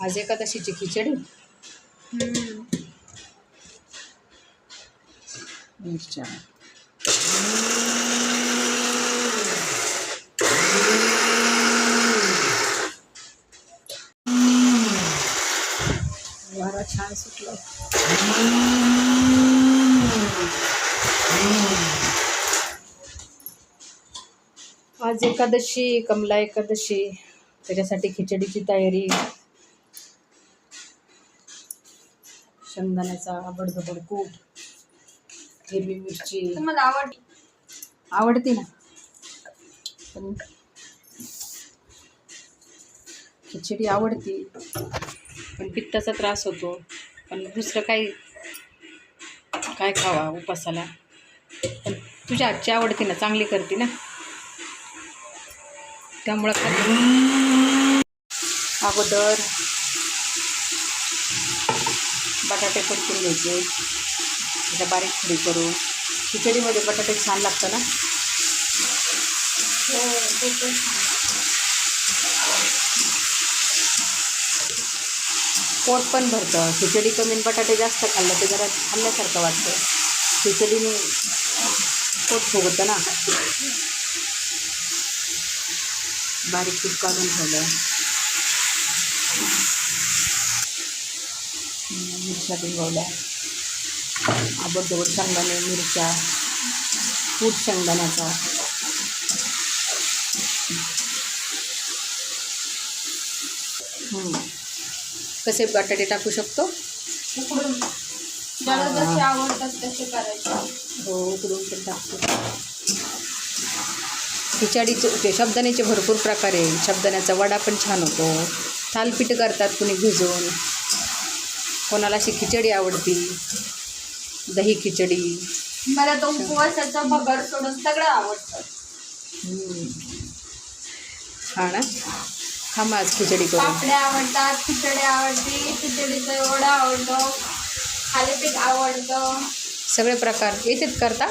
आज एकादशीची खिचडी मिरच्या वारा छान सुटला. आज एकादशी, कमला एकादशी, त्याच्यासाठी खिचडीची तयारी. शेंगदाण्याचा आबडधोबड कूट, हिरवी मिरची. तुम्हाला आवडते ना, पण खिचडी आवडती, पण पित्ताचा त्रास होतो. पण दुसरं काय खावा उपासाला. पण तुझ्या आजची आवडते ना, चांगली करते ना, त्यामुळं खाते. अगोदर बटाटे परतून घ्यायचे, त्याच्या बारीक खडी करून. खिचडीमध्ये बटाटे छान लागतं ना. पोट पण भरतं. खिचडी कमी बटाटे जास्त खाल्लं ते जरा खाल्ल्यासारखं वाटतं. खिचडीने पोट फुगतं ना. बारीक तूप काढून ठेवलं. मिरच्या बिंगवल्या, आबडधोबड शेंगदाणे, मिरच्या, कूट शेंगदाण्याचा. कसे बटाटे टाकू शकतो? उकडून, ज्याला जसे आवडतात तसे करायचे. हो, उकडून पण टाकतो. खिचडीचे साबुदाण्याचे भरपूर प्रकार आहे. साबुदाण्याचा वडा पण छान होतो. थालपीठ करतात कुणी भिजवून. कोणाला अशी खिचडी आवडती, दही खिचडी. मला तो उपवासाचा भगर सोडून सगळं आवडतं. हा ना, खा मग आज खिचडी करून. पापड्या आवडतात, खिचडी आवडते, खिचडीचा वडा आवडतो, थालीपीठ आवडतं. सगळे प्रकार येतेच करता.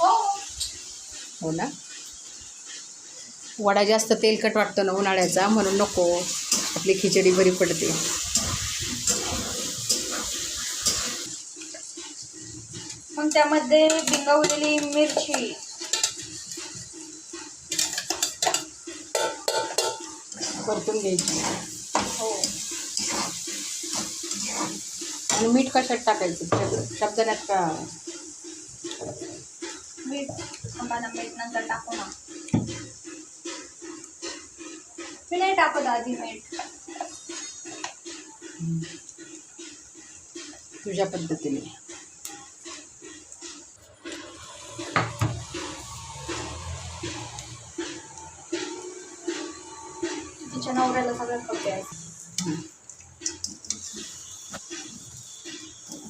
हो ना. वडा जास्त तेलकट वाटतो ना उन्हाळ्याचा, म्हणून नको. आपली खिचडी बरी पडते. मग त्यामध्ये बिंगवलेली मिरची, परतून घ्यायची. हो, आणि मीठ कशात टाकायचं? साबुदाण्यात का? मीठ आम्हाला मीठ नंतर टाकू ना. मी नाही टाकत आधी मीठ. तुझ्या पद्धतीने. तिच्या नवऱ्याला सगळं खपे आहे.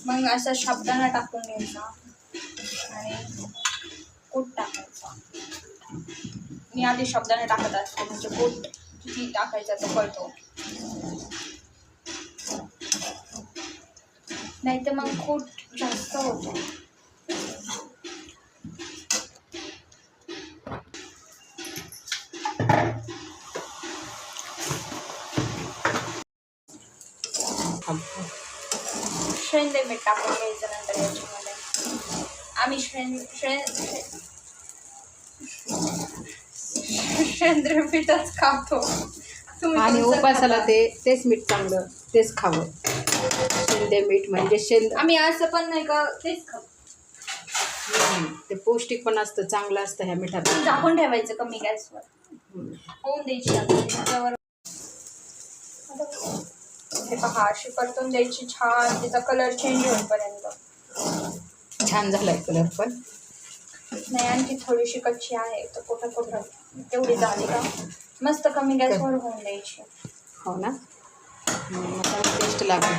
मग असा साबुदाणा टाकून घ्यायचा आणि कूट टाकायचा. मी आधी साबुदाणा टाकत असते, म्हणजे कूट किती टाकायचा तो कळतो. नाही तर मग कूट जास्त होतो. शेंदे मीठ टाकून घ्यायचं नंतर याच्यामध्ये. आम्ही शेंद्रे मीठच खातो. आणि उपासाला तेच मीठ चांगलं, तेच खावं. शेंदे मीठ म्हणजे आम्ही असं पण नाही का तेच खातो. ते पौष्टिक पण असतं, चांगलं असतं ह्या मिठात. झाकून ठेवायचं कमी गॅसवर, होऊन द्यायची. त्याच्यावर हे पहा, अशी परतून द्यायची छान, तिचा कलर चेंज होईपर्यंत. छान झालाय कलर पण. नाही, आणखी थोडीशी कच्ची आहे, तर कुठं तेवढी झाली का मस्त कमी गॅसवर होऊन द्यायची. हो ना, मसाला टेस्ट लागेल.